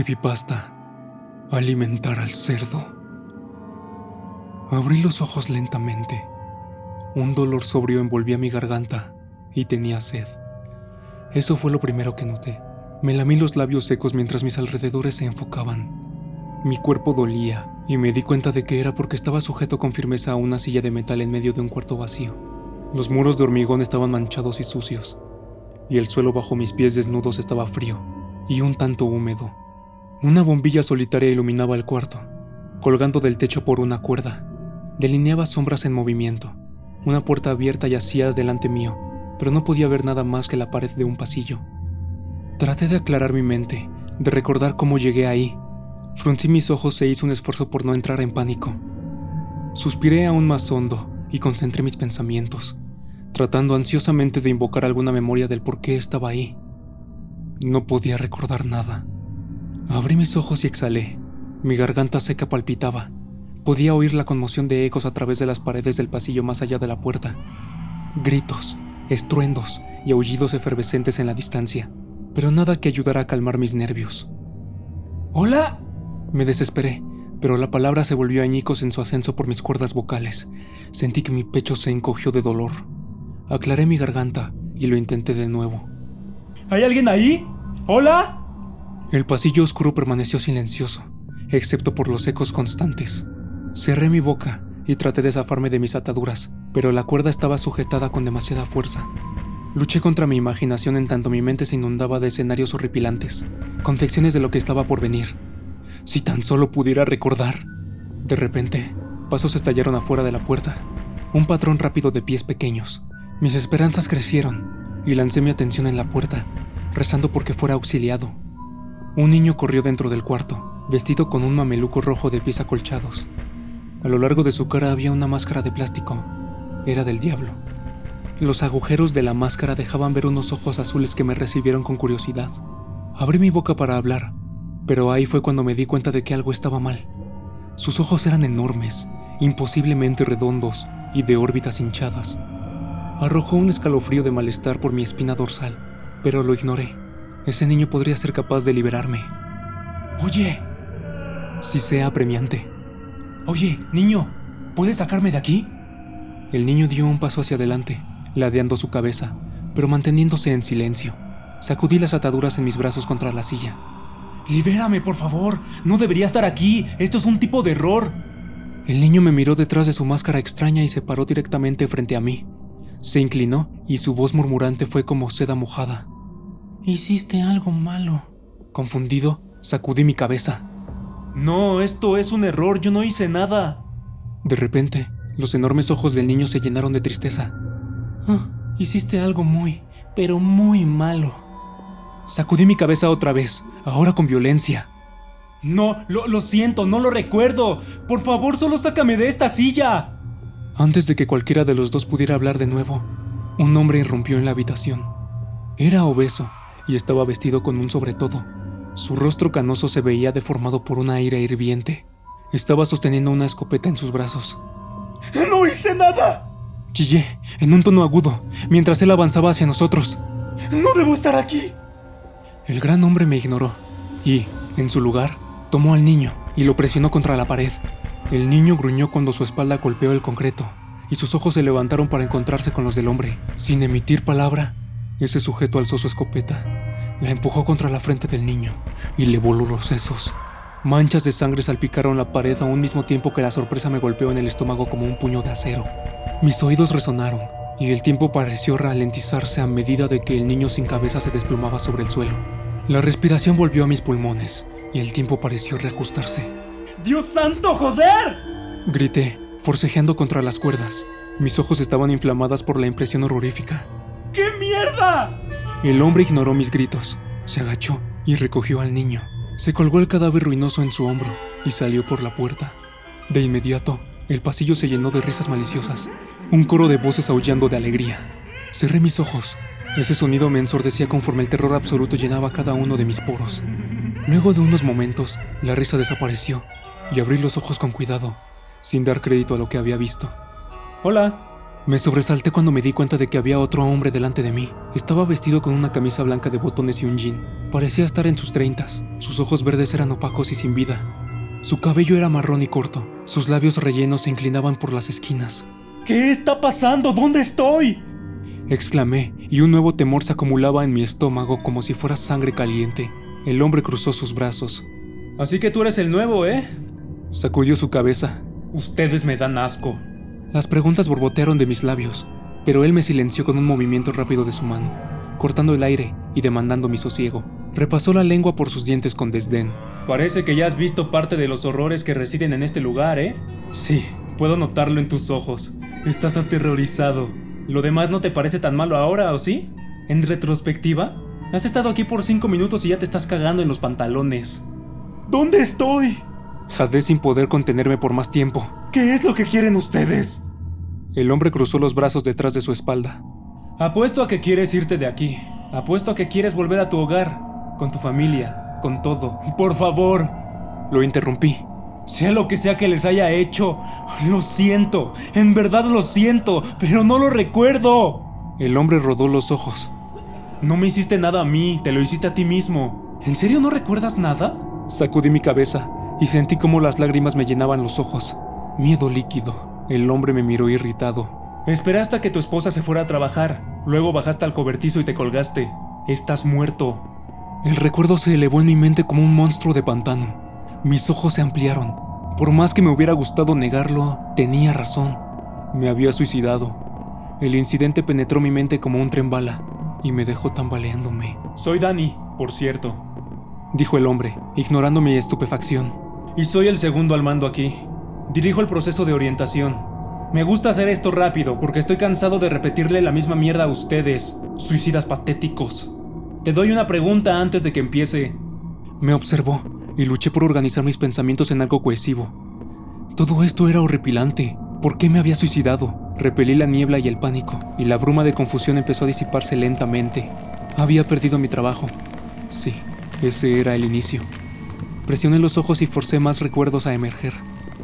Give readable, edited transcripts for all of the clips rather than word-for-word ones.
Creepypasta. Alimentar al cerdo. Abrí los ojos lentamente. Un dolor sobrio envolvía mi garganta y tenía sed. Eso fue lo primero que noté. Me lamí los labios secos mientras mis alrededores se enfocaban. Mi cuerpo dolía y me di cuenta de que era porque estaba sujeto con firmeza a una silla de metal en medio de un cuarto vacío. Los muros de hormigón estaban manchados y sucios, y el suelo bajo mis pies desnudos estaba frío y un tanto húmedo. Una bombilla solitaria iluminaba el cuarto, colgando del techo por una cuerda. Delineaba sombras en movimiento. Una puerta abierta yacía delante mío, pero no podía ver nada más que la pared de un pasillo. Traté de aclarar mi mente, de recordar cómo llegué ahí. Fruncí mis ojos e hice un esfuerzo por no entrar en pánico. Suspiré aún más hondo y concentré mis pensamientos, tratando ansiosamente de invocar alguna memoria del por qué estaba ahí. No podía recordar nada. Abrí mis ojos y exhalé. Mi garganta seca palpitaba. Podía oír la conmoción de ecos a través de las paredes del pasillo más allá de la puerta. Gritos, estruendos y aullidos efervescentes en la distancia, pero nada que ayudara a calmar mis nervios. ¿Hola? Me desesperé, pero la palabra se volvió añicos en su ascenso por mis cuerdas vocales. Sentí que mi pecho se encogió de dolor. Aclaré mi garganta y lo intenté de nuevo. ¿Hay alguien ahí? ¿Hola? El pasillo oscuro permaneció silencioso, excepto por los ecos constantes. Cerré mi boca y traté de zafarme de mis ataduras, pero la cuerda estaba sujetada con demasiada fuerza. Luché contra mi imaginación en tanto mi mente se inundaba de escenarios horripilantes, confecciones de lo que estaba por venir. Si tan solo pudiera recordar. De repente, pasos estallaron afuera de la puerta. Un patrón rápido de pies pequeños. Mis esperanzas crecieron y lancé mi atención en la puerta, rezando porque fuera auxiliado. Un niño corrió dentro del cuarto, vestido con un mameluco rojo de pies acolchados. A lo largo de su cara había una máscara de plástico. Era del diablo. Los agujeros de la máscara dejaban ver unos ojos azules que me recibieron con curiosidad. Abrí mi boca para hablar, pero ahí fue cuando me di cuenta de que algo estaba mal. Sus ojos eran enormes, imposiblemente redondos y de órbitas hinchadas. Arrojó un escalofrío de malestar por mi espina dorsal, pero lo ignoré. Ese niño podría ser capaz de liberarme. Oye. Si sea apremiante. Oye, niño, ¿puedes sacarme de aquí? El niño dio un paso hacia adelante, ladeando su cabeza, pero manteniéndose en silencio. Sacudí las ataduras en mis brazos contra la silla. Libérame, por favor. No debería estar aquí. Esto es un tipo de error. El niño me miró detrás de su máscara extraña y se paró directamente frente a mí. Se inclinó y su voz murmurante fue como seda mojada. Hiciste algo malo. Confundido, sacudí mi cabeza. No, esto es un error. Yo no hice nada. De repente, los enormes ojos del niño se llenaron de tristeza. Hiciste algo muy, pero muy malo. Sacudí mi cabeza otra vez, ahora con violencia. No, lo siento, no lo recuerdo. Por favor, solo sácame de esta silla. Antes de que cualquiera de los dos pudiera hablar de nuevo, un hombre irrumpió en la habitación. Era obeso y estaba vestido con un sobretodo. Su rostro canoso se veía deformado por una ira hirviente. Estaba sosteniendo una escopeta en sus brazos. ¡No hice nada! Chillé, en un tono agudo, mientras él avanzaba hacia nosotros. ¡No debo estar aquí! El gran hombre me ignoró y, en su lugar, tomó al niño y lo presionó contra la pared. El niño gruñó cuando su espalda golpeó el concreto y sus ojos se levantaron para encontrarse con los del hombre. Sin emitir palabra, ese sujeto alzó su escopeta, la empujó contra la frente del niño y le voló los sesos. Manchas de sangre salpicaron la pared a un mismo tiempo que la sorpresa me golpeó en el estómago como un puño de acero. Mis oídos resonaron y el tiempo pareció ralentizarse a medida de que el niño sin cabeza se desplomaba sobre el suelo. La respiración volvió a mis pulmones y el tiempo pareció reajustarse. ¡Dios santo, joder! Grité, forcejeando contra las cuerdas. Mis ojos estaban inflamadas por la impresión horrorífica. ¡Qué mierda! El hombre ignoró mis gritos, se agachó y recogió al niño. Se colgó el cadáver ruinoso en su hombro y salió por la puerta. De inmediato, el pasillo se llenó de risas maliciosas, un coro de voces aullando de alegría. Cerré mis ojos. Ese sonido me ensordecía conforme el terror absoluto llenaba cada uno de mis poros. Luego de unos momentos, la risa desapareció y abrí los ojos con cuidado, sin dar crédito a lo que había visto. Hola. Me sobresalté cuando me di cuenta de que había otro hombre delante de mí. Estaba vestido con una camisa blanca de botones y un jean. Parecía estar en sus 30s. Sus ojos verdes eran opacos y sin vida. Su cabello era marrón y corto. Sus labios rellenos se inclinaban por las esquinas. ¿Qué está pasando? ¿Dónde estoy? Exclamé, y un nuevo temor se acumulaba en mi estómago como si fuera sangre caliente. El hombre cruzó sus brazos. Así que tú eres el nuevo, ¿eh? Sacudió su cabeza. Ustedes me dan asco. Las preguntas borbotearon de mis labios, pero él me silenció con un movimiento rápido de su mano, cortando el aire y demandando mi sosiego. Repasó la lengua por sus dientes con desdén. Parece que ya has visto parte de los horrores que residen en este lugar, ¿eh? Sí, puedo notarlo en tus ojos. Estás aterrorizado. ¿Lo demás no te parece tan malo ahora, o sí? ¿En retrospectiva? Has estado aquí por 5 minutos y ya te estás cagando en los pantalones. ¿Dónde estoy? Jadé sin poder contenerme por más tiempo. ¿Qué es lo que quieren ustedes? El hombre cruzó los brazos detrás de su espalda. Apuesto a que quieres irte de aquí. Apuesto a que quieres volver a tu hogar. Con tu familia. Con todo. Por favor. Lo interrumpí. Sea lo que sea que les haya hecho, lo siento. En verdad lo siento, pero no lo recuerdo. El hombre rodó los ojos. No me hiciste nada a mí, te lo hiciste a ti mismo. ¿En serio no recuerdas nada? Sacudí mi cabeza y sentí como las lágrimas me llenaban los ojos. Miedo líquido. El hombre me miró irritado. Esperaste a que tu esposa se fuera a trabajar. Luego bajaste al cobertizo y te colgaste. Estás muerto. El recuerdo se elevó en mi mente como un monstruo de pantano. Mis ojos se ampliaron. Por más que me hubiera gustado negarlo, tenía razón. Me había suicidado. El incidente penetró mi mente como un tren bala y me dejó tambaleándome. Soy Danny, por cierto, dijo el hombre, ignorando mi estupefacción. Y soy el segundo al mando aquí. Dirijo el proceso de orientación. Me gusta hacer esto rápido porque estoy cansado de repetirle la misma mierda a ustedes, suicidas patéticos. Te doy una pregunta antes de que empiece. Me observó y luché por organizar mis pensamientos en algo cohesivo. Todo esto era horripilante. ¿Por qué me había suicidado? Repelí la niebla y el pánico, y la bruma de confusión empezó a disiparse lentamente. Había perdido mi trabajo. Sí, ese era el inicio. Presioné los ojos y forcé más recuerdos a emerger.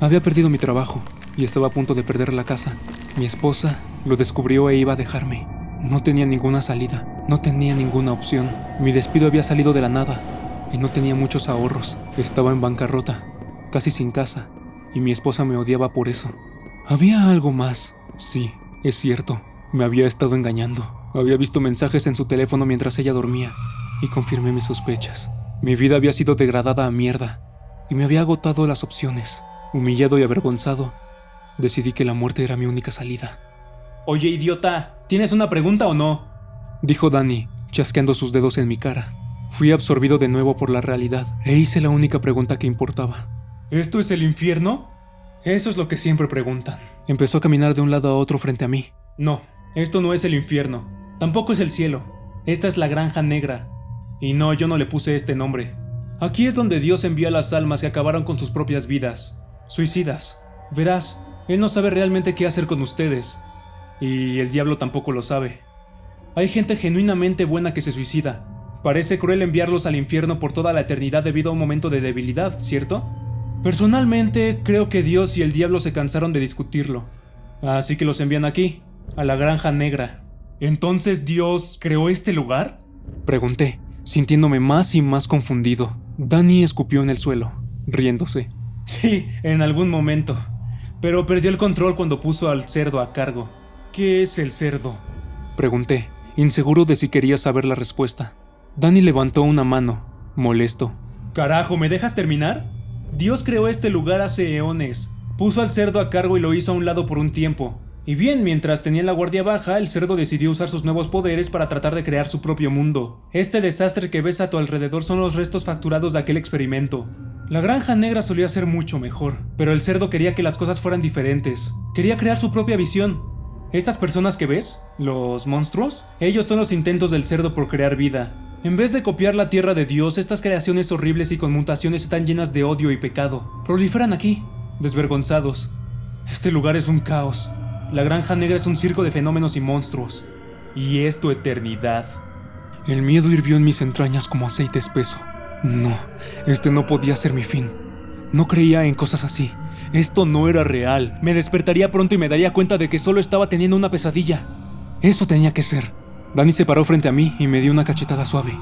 Había perdido mi trabajo, y estaba a punto de perder la casa. Mi esposa lo descubrió e iba a dejarme. No tenía ninguna salida, no tenía ninguna opción. Mi despido había salido de la nada, y no tenía muchos ahorros. Estaba en bancarrota, casi sin casa, y mi esposa me odiaba por eso. Había algo más. Sí, es cierto, me había estado engañando. Había visto mensajes en su teléfono mientras ella dormía, y confirmé mis sospechas. Mi vida había sido degradada a mierda, y me había agotado las opciones. Humillado y avergonzado, decidí que la muerte era mi única salida. Oye, idiota, ¿tienes una pregunta o no? Dijo Danny, chasqueando sus dedos en mi cara. Fui absorbido de nuevo por la realidad, e hice la única pregunta que importaba. ¿Esto es el infierno? Eso es lo que siempre preguntan. Empezó a caminar de un lado a otro frente a mí. No, esto no es el infierno. Tampoco es el cielo. Esta es la Granja Negra. Y no, yo no le puse este nombre. Aquí es donde Dios envía a las almas que acabaron con sus propias vidas. Suicidas. Verás, Él no sabe realmente qué hacer con ustedes. Y el diablo tampoco lo sabe. Hay gente genuinamente buena que se suicida. Parece cruel enviarlos al infierno por toda la eternidad debido a un momento de debilidad, ¿cierto? Personalmente, creo que Dios y el diablo se cansaron de discutirlo. Así que los envían aquí, a la Granja Negra. ¿Entonces Dios creó este lugar? Pregunté, sintiéndome más y más confundido. Danny escupió en el suelo, riéndose. Sí, en algún momento. Pero perdió el control cuando puso al cerdo a cargo. ¿Qué es el cerdo? Pregunté, inseguro de si quería saber la respuesta. Danny levantó una mano, molesto. Carajo, ¿me dejas terminar? Dios creó este lugar hace eones. Puso al cerdo a cargo y lo hizo a un lado por un tiempo. Y bien, mientras tenía la guardia baja, el cerdo decidió usar sus nuevos poderes para tratar de crear su propio mundo. Este desastre que ves a tu alrededor son los restos facturados de aquel experimento. La Granja Negra solía ser mucho mejor, pero el cerdo quería que las cosas fueran diferentes. Quería crear su propia visión. Estas personas que ves, los monstruos, ellos son los intentos del cerdo por crear vida. En vez de copiar la tierra de Dios, estas creaciones horribles y con mutaciones están llenas de odio y pecado. Proliferan aquí, desvergonzados. Este lugar es un caos. La Granja Negra es un circo de fenómenos y monstruos. Y es tu eternidad. El miedo hirvió en mis entrañas como aceite espeso. No, este no podía ser mi fin. No creía en cosas así. Esto no era real. Me despertaría pronto y me daría cuenta de que solo estaba teniendo una pesadilla. Eso tenía que ser. Dani se paró frente a mí y me dio una cachetada suave.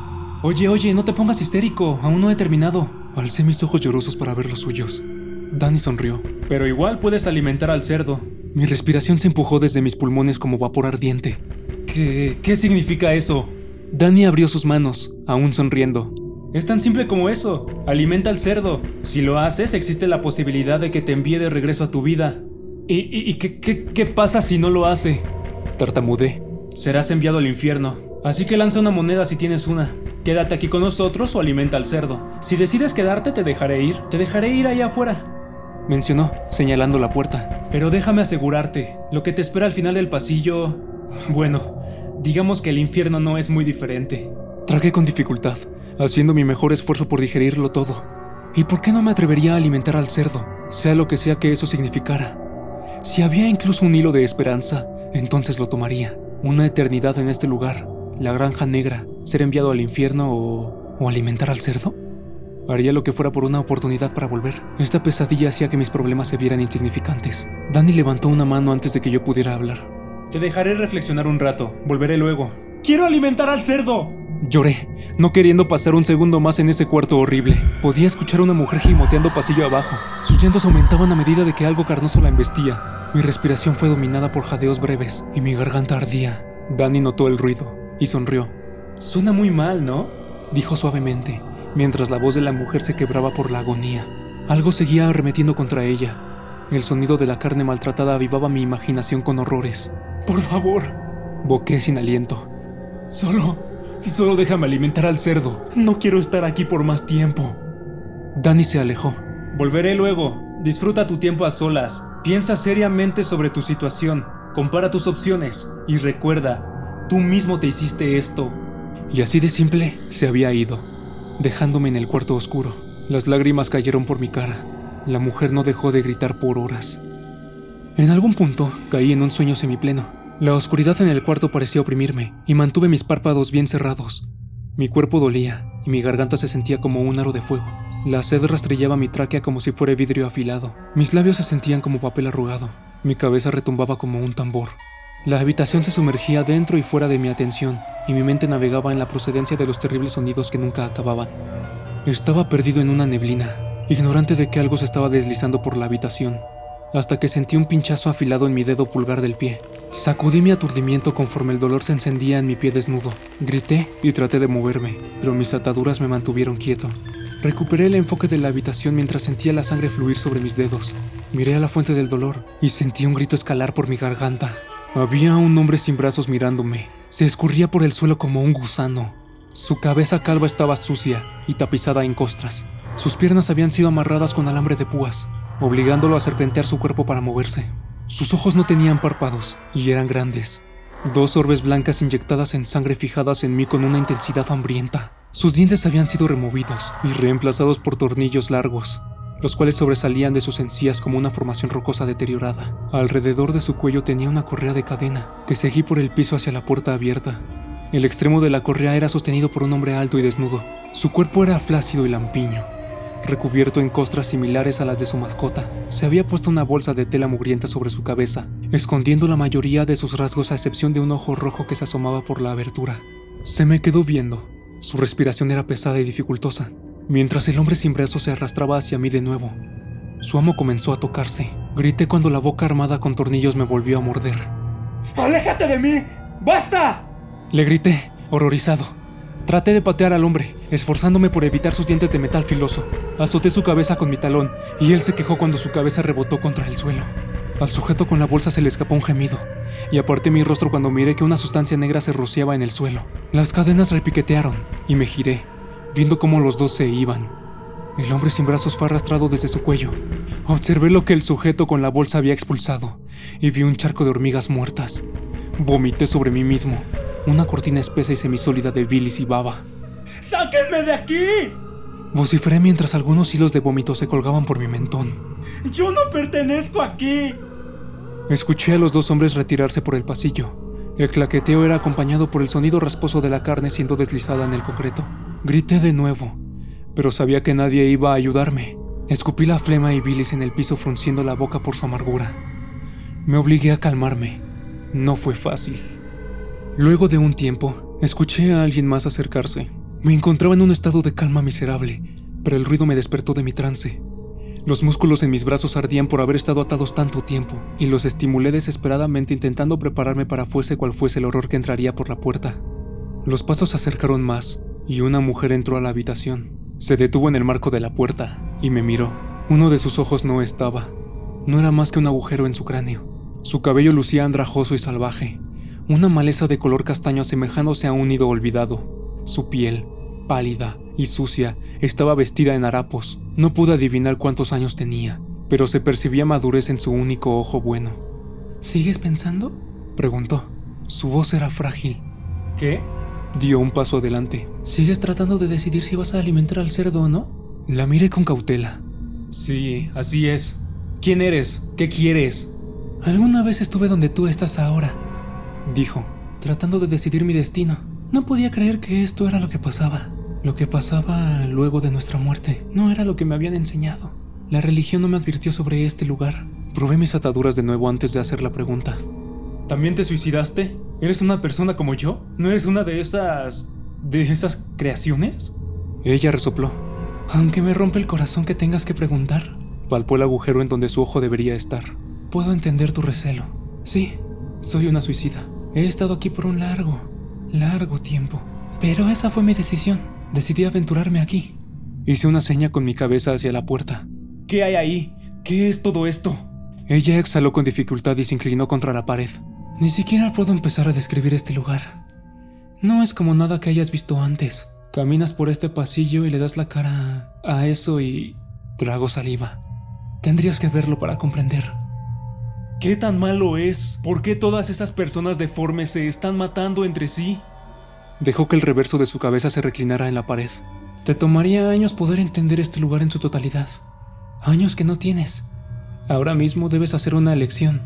Oye, no te pongas histérico, aún no he terminado. Alcé mis ojos llorosos para ver los suyos. Dani sonrió. Pero igual puedes alimentar al cerdo. Mi respiración se empujó desde mis pulmones como vapor ardiente. ¿Qué significa eso? Dani abrió sus manos, aún sonriendo. Es tan simple como eso. Alimenta al cerdo. Si lo haces, existe la posibilidad de que te envíe de regreso a tu vida. ¿Y qué pasa si no lo hace? Tartamudeé. Serás enviado al infierno. Así que lanza una moneda si tienes una. Quédate aquí con nosotros o alimenta al cerdo. Si decides quedarte, te dejaré ir. Te dejaré ir allá afuera, mencionó, señalando la puerta. Pero déjame asegurarte, lo que te espera al final del pasillo... Bueno, digamos que el infierno no es muy diferente. Tragué con dificultad, haciendo mi mejor esfuerzo por digerirlo todo. ¿Y por qué no me atrevería a alimentar al cerdo, sea lo que sea que eso significara? Si había incluso un hilo de esperanza, entonces lo tomaría. Una eternidad en este lugar, la granja negra, ser enviado al infierno o alimentar al cerdo. Haría lo que fuera por una oportunidad para volver. Esta pesadilla hacía que mis problemas se vieran insignificantes. Dani levantó una mano antes de que yo pudiera hablar. Te dejaré reflexionar un rato, volveré luego. ¡Quiero alimentar al cerdo! Lloré, no queriendo pasar un segundo más en ese cuarto horrible. Podía escuchar a una mujer gimoteando pasillo abajo. Sus llantos aumentaban a medida de que algo carnoso la embestía. Mi respiración fue dominada por jadeos breves y mi garganta ardía. Dani notó el ruido y sonrió. Suena muy mal, ¿no? Dijo suavemente, mientras la voz de la mujer se quebraba por la agonía. Algo seguía arremetiendo contra ella. El sonido de la carne maltratada avivaba mi imaginación con horrores. Por favor, boqué sin aliento. Solo déjame alimentar al cerdo. No quiero estar aquí por más tiempo. Dani se alejó. Volveré luego. Disfruta tu tiempo a solas. Piensa seriamente sobre tu situación. Compara tus opciones. Y recuerda, tú mismo te hiciste esto. Y así de simple, se había ido, dejándome en el cuarto oscuro. Las lágrimas cayeron por mi cara. La mujer no dejó de gritar por horas. En algún punto, caí en un sueño semipleno. La oscuridad en el cuarto parecía oprimirme, y mantuve mis párpados bien cerrados. Mi cuerpo dolía, y mi garganta se sentía como un aro de fuego. La sed rastrillaba mi tráquea como si fuera vidrio afilado. Mis labios se sentían como papel arrugado. Mi cabeza retumbaba como un tambor. La habitación se sumergía dentro y fuera de mi atención, y mi mente navegaba en la procedencia de los terribles sonidos que nunca acababan. Estaba perdido en una neblina, ignorante de que algo se estaba deslizando por la habitación, hasta que sentí un pinchazo afilado en mi dedo pulgar del pie. Sacudí mi aturdimiento conforme el dolor se encendía en mi pie desnudo. Grité y traté de moverme, pero mis ataduras me mantuvieron quieto. Recuperé el enfoque de la habitación mientras sentía la sangre fluir sobre mis dedos. Miré a la fuente del dolor y sentí un grito escalar por mi garganta. Había un hombre sin brazos mirándome. Se escurría por el suelo como un gusano. Su cabeza calva estaba sucia y tapizada en costras. Sus piernas habían sido amarradas con alambre de púas, obligándolo a serpentear su cuerpo para moverse. Sus ojos no tenían párpados y eran grandes. 2 orbes blancas inyectadas en sangre fijadas en mí con una intensidad hambrienta. Sus dientes habían sido removidos y reemplazados por tornillos largos, los cuales sobresalían de sus encías como una formación rocosa deteriorada. Alrededor de su cuello tenía una correa de cadena que seguí por el piso hacia la puerta abierta. El extremo de la correa era sostenido por un hombre alto y desnudo. Su cuerpo era flácido y lampiño, recubierto en costras similares a las de su mascota. Se había puesto una bolsa de tela mugrienta sobre su cabeza, escondiendo la mayoría de sus rasgos a excepción de un ojo rojo que se asomaba por la abertura. Se me quedó viendo. Su respiración era pesada y dificultosa, mientras el hombre sin brazos se arrastraba hacia mí de nuevo. Su amo comenzó a tocarse. Grité cuando la boca armada con tornillos me volvió a morder. ¡Aléjate de mí! ¡Basta! Le grité, horrorizado. Traté de patear al hombre, esforzándome por evitar sus dientes de metal filoso. Azoté su cabeza con mi talón, y él se quejó cuando su cabeza rebotó contra el suelo. Al sujeto con la bolsa se le escapó un gemido, y aparté mi rostro cuando miré que una sustancia negra se rociaba en el suelo. Las cadenas repiquetearon, y me giré, viendo cómo los dos se iban. El hombre sin brazos fue arrastrado desde su cuello. Observé lo que el sujeto con la bolsa había expulsado, y vi un charco de hormigas muertas. Vomité sobre mí mismo, una cortina espesa y semisólida de bilis y baba. ¡Sáquenme de aquí!, vociferé mientras algunos hilos de vómito se colgaban por mi mentón. ¡Yo no pertenezco aquí! Escuché a los 2 hombres retirarse por el pasillo. El claqueteo era acompañado por el sonido rasposo de la carne siendo deslizada en el concreto. Grité de nuevo, pero sabía que nadie iba a ayudarme. Escupí la flema y bilis en el piso frunciendo la boca por su amargura. Me obligué a calmarme. No fue fácil. Luego de un tiempo, escuché a alguien más acercarse. Me encontraba en un estado de calma miserable, pero el ruido me despertó de mi trance. Los músculos en mis brazos ardían por haber estado atados tanto tiempo, y los estimulé desesperadamente intentando prepararme para fuese cual fuese el horror que entraría por la puerta. Los pasos se acercaron más, y una mujer entró a la habitación. Se detuvo en el marco de la puerta, y me miró. Uno de sus ojos no estaba. No era más que un agujero en su cráneo. Su cabello lucía andrajoso y salvaje, una maleza de color castaño asemejándose a un nido olvidado. Su piel, pálida y sucia, estaba vestida en harapos. No pude adivinar cuántos años tenía, pero se percibía madurez en su único ojo bueno. ¿Sigues pensando?, preguntó. Su voz era frágil. ¿Qué? Dio un paso adelante. ¿Sigues tratando de decidir si vas a alimentar al cerdo o no? La miré con cautela. Sí, así es. ¿Quién eres? ¿Qué quieres? Alguna vez estuve donde tú estás ahora, dijo, tratando de decidir mi destino. No podía creer que esto era lo que pasaba. Lo que pasaba luego de nuestra muerte no era lo que me habían enseñado. La religión no me advirtió sobre este lugar. Probé mis ataduras de nuevo antes de hacer la pregunta. ¿También te suicidaste? ¿Eres una persona como yo? ¿No eres una de esas creaciones? Ella resopló. Aunque me rompe el corazón que tengas que preguntar. Palpó el agujero en donde su ojo debería estar. Puedo entender tu recelo. Sí, soy una suicida. He estado aquí por un largo tiempo. Pero esa fue mi decisión. Decidí aventurarme aquí. Hice una seña con mi cabeza hacia la puerta. ¿Qué hay ahí? ¿Qué es todo esto? Ella exhaló con dificultad y se inclinó contra la pared. Ni siquiera puedo empezar a describir este lugar. No es como nada que hayas visto antes. Caminas por este pasillo y le das la cara a eso y... Trago saliva. Tendrías que verlo para comprender. ¿Qué tan malo es? ¿Por qué todas esas personas deformes se están matando entre sí? Dejó que el reverso de su cabeza se reclinara en la pared. Te tomaría años poder entender este lugar en su totalidad. Años que no tienes. Ahora mismo debes hacer una elección.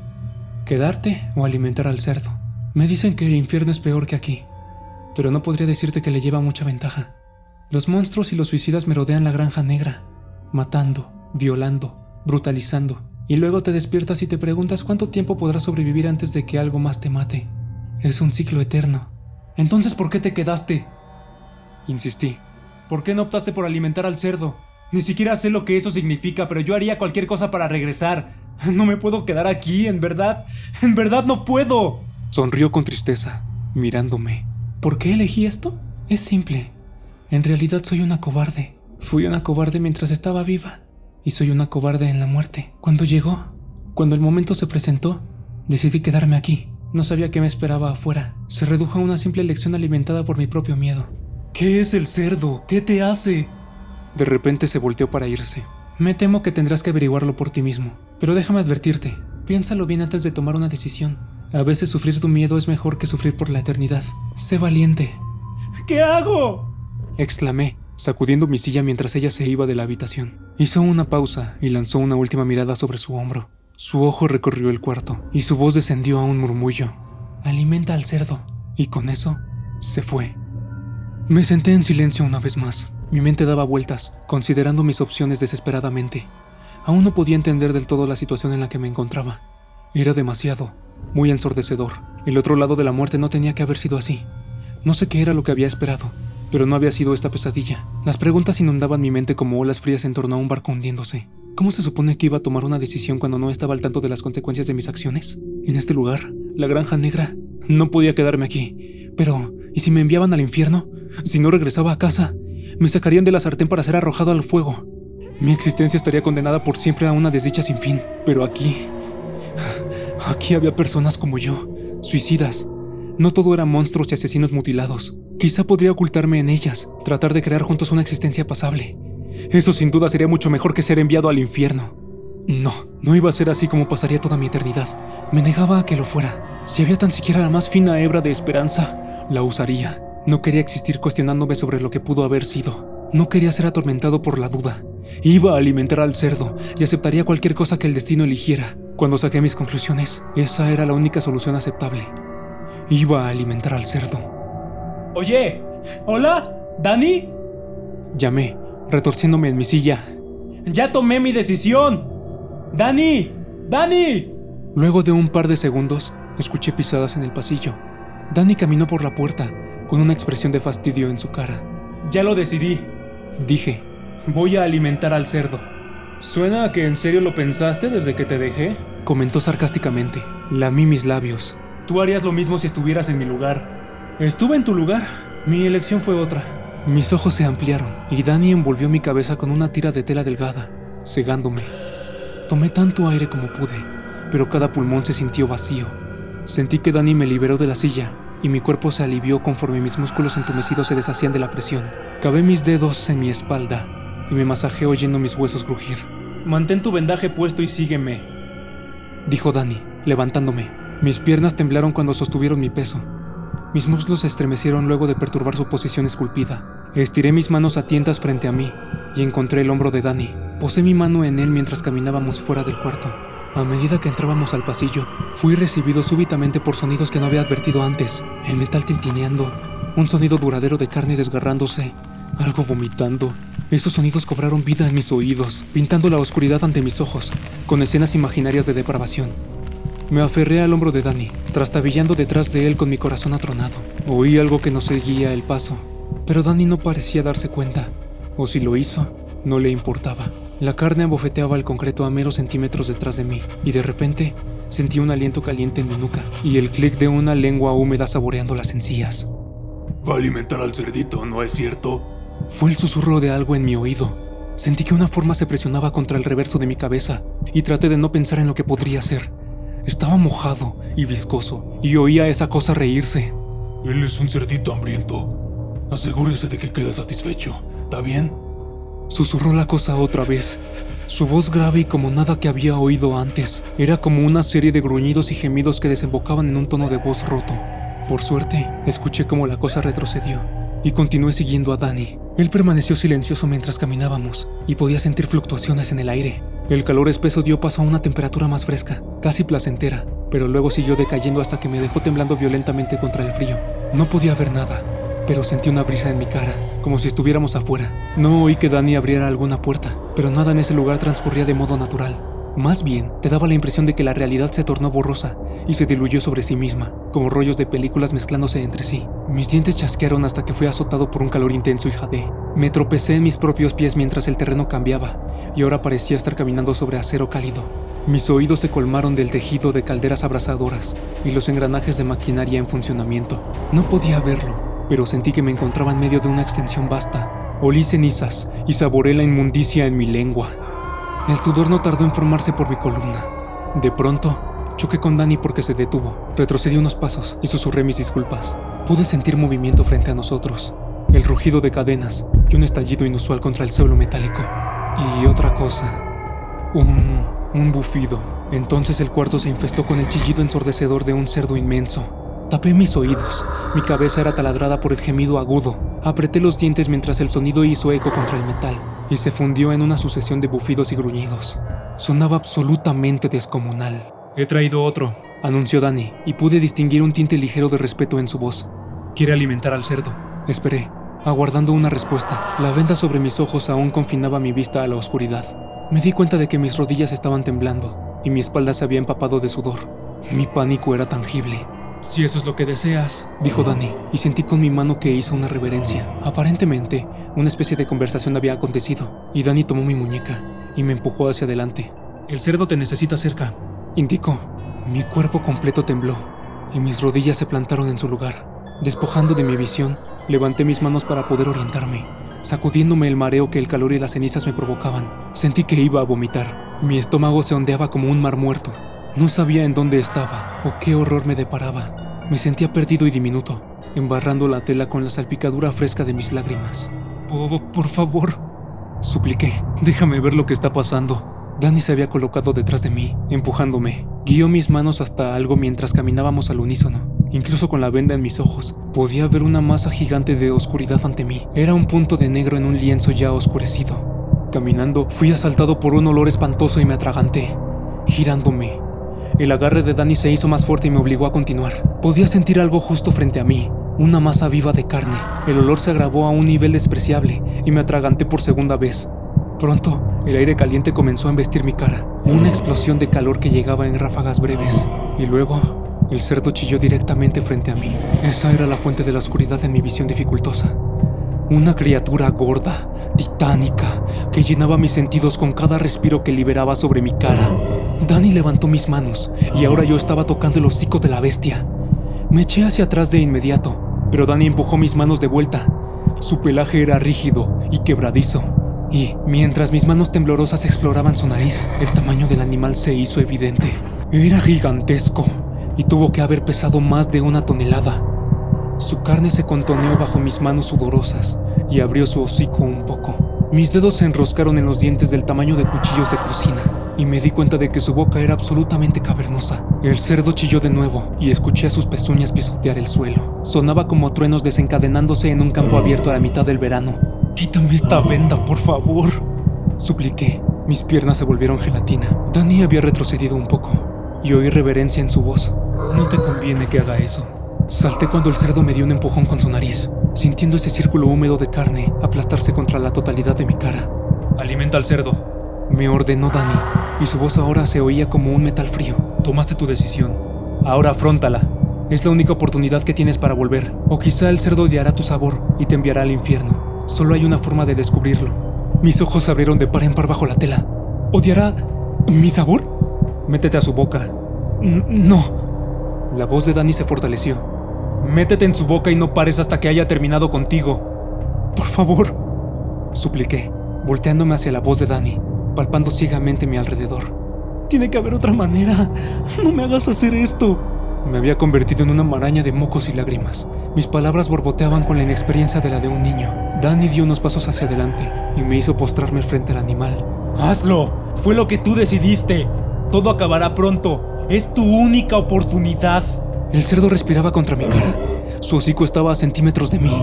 Quedarte o alimentar al cerdo. Me dicen que el infierno es peor que aquí, pero no podría decirte que le lleva mucha ventaja. Los monstruos y los suicidas merodean la granja negra, matando, violando, brutalizando, y luego te despiertas y te preguntas cuánto tiempo podrás sobrevivir antes de que algo más te mate. Es un ciclo eterno. Entonces, ¿por qué te quedaste? Insistí. ¿Por qué no optaste por alimentar al cerdo? Ni siquiera sé lo que eso significa, pero yo haría cualquier cosa para regresar. No me puedo quedar aquí, en verdad no puedo. Sonrió con tristeza, mirándome. ¿Por qué elegí esto? Es simple. En realidad soy una cobarde. Fui una cobarde mientras estaba viva, y soy una cobarde en la muerte. Cuando el momento se presentó, decidí quedarme aquí. No sabía qué me esperaba afuera. Se redujo a una simple elección alimentada por mi propio miedo. ¿Qué es el cerdo? ¿Qué te hace? De repente se volteó para irse. Me temo que tendrás que averiguarlo por ti mismo, pero déjame advertirte, piénsalo bien antes de tomar una decisión. A veces sufrir tu miedo es mejor que sufrir por la eternidad. Sé valiente. ¿Qué hago?, exclamé, sacudiendo mi silla mientras ella se iba de la habitación. Hizo una pausa y lanzó una última mirada sobre su hombro. Su ojo recorrió el cuarto y su voz descendió a un murmullo. Alimenta al cerdo. Y con eso, se fue. Me senté en silencio una vez más. Mi mente daba vueltas, considerando mis opciones desesperadamente. Aún no podía entender del todo la situación en la que me encontraba. Era demasiado, muy ensordecedor. El otro lado de la muerte no tenía que haber sido así. No sé qué era lo que había esperado, pero no había sido esta pesadilla. Las preguntas inundaban mi mente como olas frías en torno a un barco hundiéndose. ¿Cómo se supone que iba a tomar una decisión cuando no estaba al tanto de las consecuencias de mis acciones? En este lugar, la Granja Negra, no podía quedarme aquí. Pero, ¿y si me enviaban al infierno? Si no regresaba a casa, me sacarían de la sartén para ser arrojado al fuego. Mi existencia estaría condenada por siempre a una desdicha sin fin. Pero aquí había personas como yo, suicidas. No todo eran monstruos y asesinos mutilados. Quizá podría ocultarme en ellas, tratar de crear juntos una existencia pasable. Eso sin duda sería mucho mejor que ser enviado al infierno. No iba a ser así como pasaría toda mi eternidad. Me negaba a que lo fuera. Si había tan siquiera la más fina hebra de esperanza, la usaría. No quería existir cuestionándome sobre lo que pudo haber sido. No quería ser atormentado por la duda. Iba a alimentar al cerdo y aceptaría cualquier cosa que el destino eligiera. Cuando saqué mis conclusiones, esa era la única solución aceptable. Iba a alimentar al cerdo. Oye, ¿hola? ¿Dani? Llamé, retorciéndome en mi silla. ¡Ya tomé mi decisión! ¡Dani! ¡Dani! Luego de un par de segundos, escuché pisadas en el pasillo. Dani caminó por la puerta, con una expresión de fastidio en su cara. Ya lo decidí. Dije. Voy a alimentar al cerdo. ¿Suena a que en serio lo pensaste desde que te dejé? Comentó sarcásticamente. Lamí mis labios. Tú harías lo mismo si estuvieras en mi lugar. Estuve en tu lugar. Mi elección fue otra. Mis ojos se ampliaron y Dani envolvió mi cabeza con una tira de tela delgada, cegándome. Tomé tanto aire como pude, pero cada pulmón se sintió vacío. Sentí que Dani me liberó de la silla y mi cuerpo se alivió conforme mis músculos entumecidos se deshacían de la presión. Cavé mis dedos en mi espalda y me masajeé oyendo mis huesos crujir. Mantén tu vendaje puesto y sígueme, dijo Dani, levantándome. Mis piernas temblaron cuando sostuvieron mi peso. Mis muslos se estremecieron luego de perturbar su posición esculpida. Estiré mis manos a tientas frente a mí y encontré el hombro de Dani. Posé mi mano en él mientras caminábamos fuera del cuarto. A medida que entrábamos al pasillo, fui recibido súbitamente por sonidos que no había advertido antes. El metal tintineando, un sonido duradero de carne desgarrándose, algo vomitando. Esos sonidos cobraron vida en mis oídos, pintando la oscuridad ante mis ojos, con escenas imaginarias de depravación. Me aferré al hombro de Dani, trastabillando detrás de él con mi corazón atronado. Oí algo que nos seguía el paso, pero Dani no parecía darse cuenta, o si lo hizo, no le importaba. La carne abofeteaba el concreto a meros centímetros detrás de mí, y de repente sentí un aliento caliente en mi nuca y el clic de una lengua húmeda saboreando las encías. Va a alimentar al cerdito, ¿no es cierto? Fue el susurro de algo en mi oído. Sentí que una forma se presionaba contra el reverso de mi cabeza y traté de no pensar en lo que podría ser. Estaba mojado y viscoso y oía a esa cosa reírse. Él es un cerdito hambriento. Asegúrese de que quede satisfecho, ¿está bien? Susurró la cosa otra vez. Su voz grave y como nada que había oído antes. Era como una serie de gruñidos y gemidos que desembocaban en un tono de voz roto. Por suerte, escuché cómo la cosa retrocedió y continué siguiendo a Dani. Él permaneció silencioso mientras caminábamos y podía sentir fluctuaciones en el aire. El calor espeso dio paso a una temperatura más fresca, casi placentera, pero luego siguió decayendo hasta que me dejó temblando violentamente contra el frío. No podía ver nada, pero sentí una brisa en mi cara, como si estuviéramos afuera. No oí que Dani abriera alguna puerta, pero nada en ese lugar transcurría de modo natural. Más bien, te daba la impresión de que la realidad se tornó borrosa y se diluyó sobre sí misma, como rollos de películas mezclándose entre sí. Mis dientes chasquearon hasta que fui azotado por un calor intenso y jadeé. Me tropecé en mis propios pies mientras el terreno cambiaba, y ahora parecía estar caminando sobre acero cálido. Mis oídos se colmaron del tejido de calderas abrasadoras y los engranajes de maquinaria en funcionamiento. No podía verlo, pero sentí que me encontraba en medio de una extensión vasta. Olí cenizas y saboreé la inmundicia en mi lengua. El sudor no tardó en formarse por mi columna. De pronto, choqué con Dani porque se detuvo. Retrocedí unos pasos y susurré mis disculpas. Pude sentir movimiento frente a nosotros, el rugido de cadenas y un estallido inusual contra el suelo metálico. Y otra cosa, un bufido. Entonces el cuarto se infestó con el chillido ensordecedor de un cerdo inmenso. Tapé mis oídos. Mi cabeza era taladrada por el gemido agudo. Apreté los dientes mientras el sonido hizo eco contra el metal y se fundió en una sucesión de bufidos y gruñidos. Sonaba absolutamente descomunal. He traído otro, anunció Dani, y pude distinguir un tinte ligero de respeto en su voz. Quiere alimentar al cerdo. Esperé, aguardando una respuesta. La venda sobre mis ojos aún confinaba mi vista a la oscuridad. Me di cuenta de que mis rodillas estaban temblando y mi espalda se había empapado de sudor. Mi pánico era tangible. Si eso es lo que deseas, dijo Dani, y sentí con mi mano que hizo una reverencia. Aparentemente, una especie de conversación había acontecido, y Dani tomó mi muñeca y me empujó hacia adelante. El cerdo te necesita cerca, indicó. Mi cuerpo completo tembló, y mis rodillas se plantaron en su lugar. Despojando de mi visión, levanté mis manos para poder orientarme, sacudiéndome el mareo que el calor y las cenizas me provocaban. Sentí que iba a vomitar. Mi estómago se ondeaba como un mar muerto. No sabía en dónde estaba o qué horror me deparaba. Me sentía perdido y diminuto, embarrando la tela con la salpicadura fresca de mis lágrimas. Por favor, supliqué. Déjame ver lo que está pasando. Dani se había colocado detrás de mí, empujándome. Guió mis manos hasta algo mientras caminábamos al unísono. Incluso con la venda en mis ojos, podía ver una masa gigante de oscuridad ante mí. Era un punto de negro en un lienzo ya oscurecido. Caminando, fui asaltado por un olor espantoso y me atraganté, girándome. El agarre de Dani se hizo más fuerte y me obligó a continuar. Podía sentir algo justo frente a mí, una masa viva de carne. El olor se agravó a un nivel despreciable y me atraganté por segunda vez. Pronto, El aire caliente comenzó a embestir mi cara, una explosión de calor que llegaba en ráfagas breves. Y luego, el cerdo chilló directamente frente a mí. Esa era la fuente de la oscuridad en mi visión dificultosa. Una criatura gorda, titánica, que llenaba mis sentidos con cada respiro que liberaba sobre mi cara. Dani levantó mis manos y ahora yo estaba tocando el hocico de la bestia. Me eché hacia atrás de inmediato, pero Dani empujó mis manos de vuelta. Su pelaje era rígido y quebradizo, y mientras mis manos temblorosas exploraban su nariz, el tamaño del animal se hizo evidente. Era gigantesco y tuvo que haber pesado más de 1 tonelada. Su carne se contoneó bajo mis manos sudorosas y abrió su hocico un poco. Mis dedos se enroscaron en los dientes del tamaño de cuchillos de cocina y me di cuenta de que su boca era absolutamente cavernosa. El cerdo chilló de nuevo y escuché a sus pezuñas pisotear el suelo. Sonaba como truenos desencadenándose en un campo abierto a la mitad del verano. «Quítame esta venda, por favor», supliqué. Mis piernas se volvieron gelatina. Dani había retrocedido un poco y oí reverencia en su voz. «No te conviene que haga eso». Salté cuando el cerdo me dio un empujón con su nariz, sintiendo ese círculo húmedo de carne aplastarse contra la totalidad de mi cara. «Alimenta al cerdo», me ordenó Dani, y su voz ahora se oía como un metal frío. «Tomaste tu decisión. Ahora afróntala. Es la única oportunidad que tienes para volver. O quizá el cerdo odiará tu sabor y te enviará al infierno. Solo hay una forma de descubrirlo». Mis ojos se abrieron de par en par bajo la tela. «¿Odiará mi sabor?» «Métete a su boca». «No». La voz de Dani se fortaleció. «Métete en su boca y no pares hasta que haya terminado contigo. Por favor», supliqué, volteándome hacia la voz de Dani, palpando ciegamente mi alrededor. «Tiene que haber otra manera. No me hagas hacer esto». Me había convertido en una maraña de mocos y lágrimas. Mis palabras borboteaban con la inexperiencia de la de un niño. Dani dio unos pasos hacia adelante y me hizo postrarme frente al animal. ¡Hazlo! Fue lo que tú decidiste. Todo acabará pronto. Es tu única oportunidad. El cerdo respiraba contra mi cara. Su hocico estaba a centímetros de mí.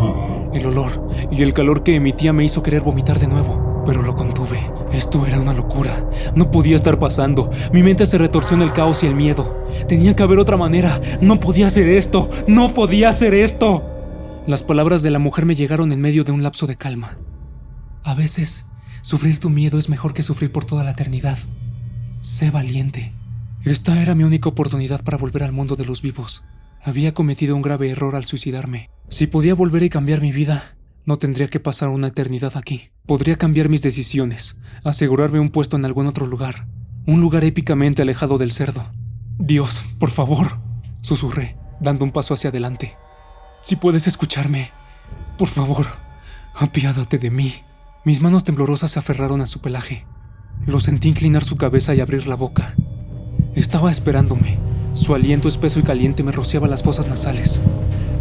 El olor y el calor que emitía me hizo querer vomitar de nuevo, pero lo contuve. Esto era una locura. No podía estar pasando. Mi mente se retorció en el caos y el miedo. Tenía que haber otra manera. No podía hacer esto. ¡No podía hacer esto! Las palabras de la mujer me llegaron en medio de un lapso de calma. A veces, sufrir tu miedo es mejor que sufrir por toda la eternidad. Sé valiente. Esta era mi única oportunidad para volver al mundo de los vivos. Había cometido un grave error al suicidarme. Si podía volver y cambiar mi vida, no tendría que pasar una eternidad aquí. Podría cambiar mis decisiones, asegurarme un puesto en algún otro lugar. Un lugar épicamente alejado del cerdo. «Dios, por favor», susurré, dando un paso hacia adelante. «Si puedes escucharme, por favor, apiádate de mí». Mis manos temblorosas se aferraron a su pelaje. Lo sentí inclinar su cabeza y abrir la boca. Estaba esperándome. Su aliento espeso y caliente me rociaba las fosas nasales.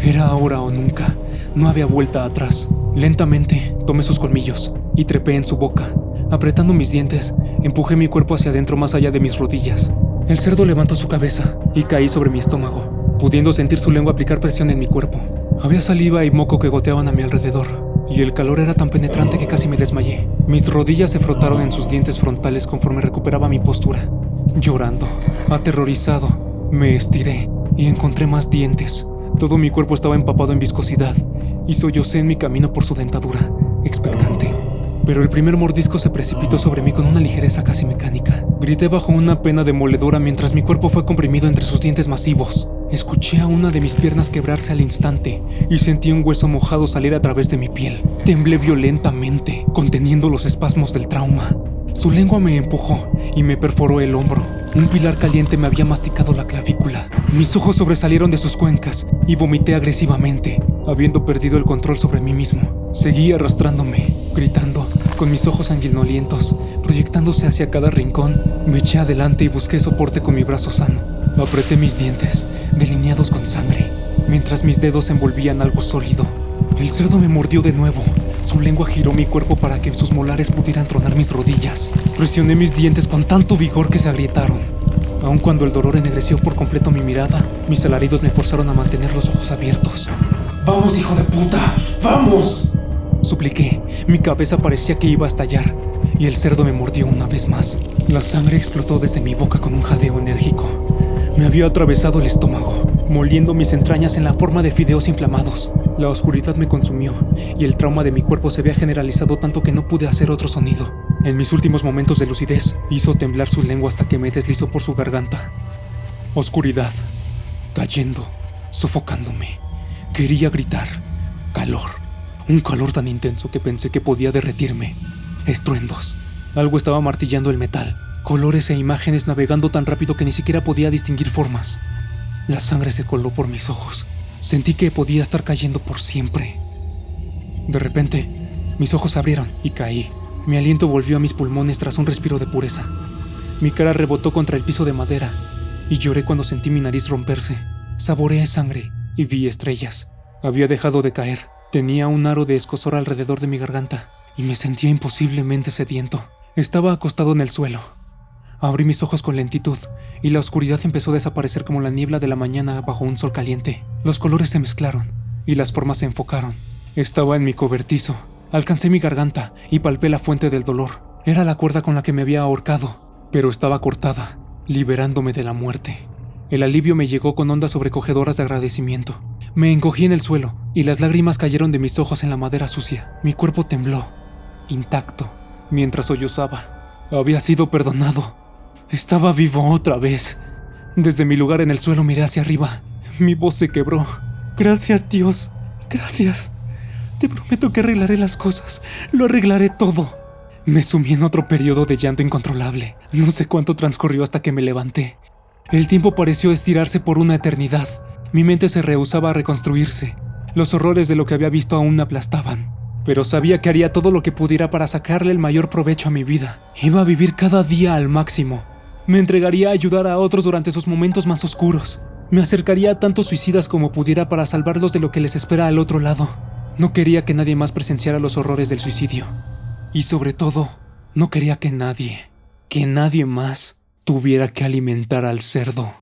Era ahora o nunca. No había vuelta atrás. Lentamente tomé sus colmillos y trepé en su boca. Apretando mis dientes, empujé mi cuerpo hacia adentro más allá de mis rodillas. El cerdo levantó su cabeza y caí sobre mi estómago, pudiendo sentir su lengua aplicar presión en mi cuerpo. Había saliva y moco que goteaban a mi alrededor, y el calor era tan penetrante que casi me desmayé. Mis rodillas se frotaron en sus dientes frontales conforme recuperaba mi postura. Llorando, aterrorizado, me estiré y encontré más dientes. Todo mi cuerpo estaba empapado en viscosidad y sollocé en mi camino por su dentadura, expectante. Pero el primer mordisco se precipitó sobre mí con una ligereza casi mecánica. Grité bajo una pena demoledora mientras mi cuerpo fue comprimido entre sus dientes masivos. Escuché a una de mis piernas quebrarse al instante y sentí un hueso mojado salir a través de mi piel. Temblé violentamente, conteniendo los espasmos del trauma. Su lengua me empujó y me perforó el hombro. Un pilar caliente me había masticado la clavícula. Mis ojos sobresalieron de sus cuencas y vomité agresivamente, habiendo perdido el control sobre mí mismo. Seguí arrastrándome, gritando, con mis ojos sanguinolientos, proyectándose hacia cada rincón. Me eché adelante y busqué soporte con mi brazo sano. Apreté mis dientes, delineados con sangre, mientras mis dedos envolvían algo sólido. El cerdo me mordió de nuevo. Su lengua giró mi cuerpo para que sus molares pudieran tronar mis rodillas. Presioné mis dientes con tanto vigor que se agrietaron. Aun cuando el dolor ennegreció por completo mi mirada, mis alaridos me forzaron a mantener los ojos abiertos. ¡Vamos, hijo de puta! ¡Vamos!, supliqué. Mi cabeza parecía que iba a estallar, y el cerdo me mordió una vez más. La sangre explotó desde mi boca con un jadeo enérgico. Me había atravesado el estómago, moliendo mis entrañas en la forma de fideos inflamados. La oscuridad me consumió, y el trauma de mi cuerpo se había generalizado tanto que no pude hacer otro sonido. En mis últimos momentos de lucidez, hizo temblar su lengua hasta que me deslizó por su garganta. Oscuridad, cayendo, sofocándome. Quería gritar. Calor. Un calor tan intenso que pensé que podía derretirme. Estruendos. Algo estaba martillando el metal. Colores e imágenes navegando tan rápido que ni siquiera podía distinguir formas. La sangre se coló por mis ojos. Sentí que podía estar cayendo por siempre. De repente, mis ojos se abrieron y caí. Mi aliento volvió a mis pulmones tras un respiro de pureza. Mi cara rebotó contra el piso de madera y lloré cuando sentí mi nariz romperse. Saboreé sangre y vi estrellas. Había dejado de caer. Tenía un aro de escozor alrededor de mi garganta y me sentía imposiblemente sediento. Estaba acostado en el suelo. Abrí mis ojos con lentitud y la oscuridad empezó a desaparecer como la niebla de la mañana bajo un sol caliente. Los colores se mezclaron y las formas se enfocaron. Estaba en mi cobertizo. Alcancé mi garganta y palpé la fuente del dolor. Era la cuerda con la que me había ahorcado, pero estaba cortada, liberándome de la muerte. El alivio me llegó con ondas sobrecogedoras de agradecimiento. Me encogí en el suelo y las lágrimas cayeron de mis ojos en la madera sucia. Mi cuerpo tembló, intacto, mientras sollozaba. Había sido perdonado. Estaba vivo otra vez. Desde mi lugar en el suelo miré hacia arriba. Mi voz se quebró. Gracias, Dios. Gracias. Te prometo que arreglaré las cosas. Lo arreglaré todo. Me sumí en otro periodo de llanto incontrolable. No sé cuánto transcurrió hasta que me levanté. El tiempo pareció estirarse por una eternidad. Mi mente se rehusaba a reconstruirse. Los horrores de lo que había visto aún me aplastaban. Pero sabía que haría todo lo que pudiera para sacarle el mayor provecho a mi vida. Iba a vivir cada día al máximo. Me entregaría a ayudar a otros durante sus momentos más oscuros. Me acercaría a tantos suicidas como pudiera para salvarlos de lo que les espera al otro lado. No quería que nadie más presenciara los horrores del suicidio. Y sobre todo, no quería que nadie más tuviera que alimentar al cerdo.